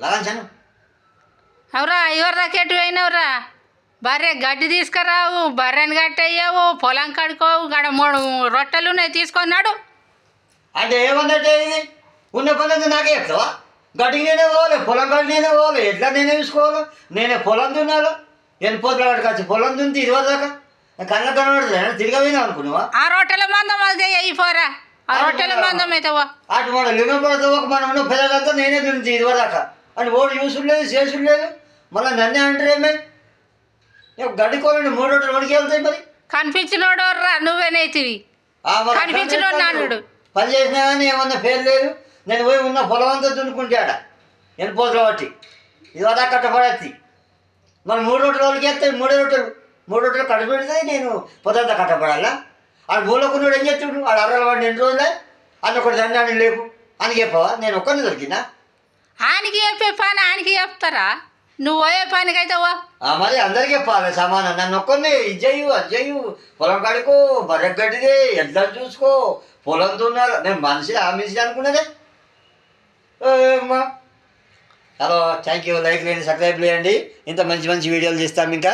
లగాంచాను అవురా ఎవరు రాకెట్టు పోయినవురా బర్రె గడ్డి తీసుకురావు బర్రెని కట్టయ్యావు పొలం కడుకోవు గడ 3 రొట్టెలు ఉన్నాయి తీసుకున్నాడు. అంటే ఏమన్నట్టే ఇది ఉన్న పని నాకే చెప్తావా? గడ్డికి నేనే పోవాలి, పొలం గడ్డి నేనే పోవాలి, ఎట్లా నేనే చూసుకోవాలి, నేనే పొలం దున్నాను. నేను పోతుల వాడికి వచ్చి పొలం దున్నితే ఇది వరదాకా కళ్ళ కనబడుతుంది తిరిగి పోయినా అనుకున్నావా? ఆ రొట్టెల మందం అది అయిపోరా ఆ రొట్టెల మందం అవుతావా అటు మన లింగపడతా ఒక మనం ఉన్న పిల్లలంతా నేనే దున్నితే ఇది వరదాకా అని ఓడి చూసుడు లేదు చేసుడు లేదు. మళ్ళీ నన్నే అంటారు ఏమే గడ్డికోవాలండి 3 రొట్టెలు వడికి వెళ్తాయి. మరి కనిపించినోడు రా నువ్వేనైతివి కనిపించినోడు నానుడు పని చేసినా కానీ ఏమన్నా పేరు లేదు. నేను పోయి ఉన్న పొలం అంతా దున్నుకుంటే ఆడ నేను పోతులు బట్టి ఇది వరదా కట్టపడేది. మరి 3 రొట్టెలు వాళ్ళకి వేస్తాయి 3 రొట్టెలు కట్టబెడితే నేను పొద్దంతా కట్టపడాలా? ఆడ మూలకున్నాడు ఏం చెప్తుడు ఆడ అర్రలు వాడిని 2 రోజులే అన్న ఒకటి దండాన్ని లేకు అని చెప్పవా? నేను ఒక్కరిని దొరికినా ఆయనకి చెప్పే పని ఆయనకి చెప్తారా? నువ్వు పోయే పనికి అవుతావా? మరి అందరికి చెప్పాలి సమానం. నన్ను ఒక్కరిని ఇది చెయ్యు అది చెయ్యు, పొలం కడుకో, బర్రె గడ్డిదే, ఎడ్లను చూసుకో, పొలం దున్నారు. నేను మనిషి ఆ మనిషి అనుకున్నదే. Hello thank you. లైక్ చేయండి, సబ్స్క్రైబ్ చేయండి. ఇంత మంచి మంచి వీడియోలు చేస్తాం ఇంకా.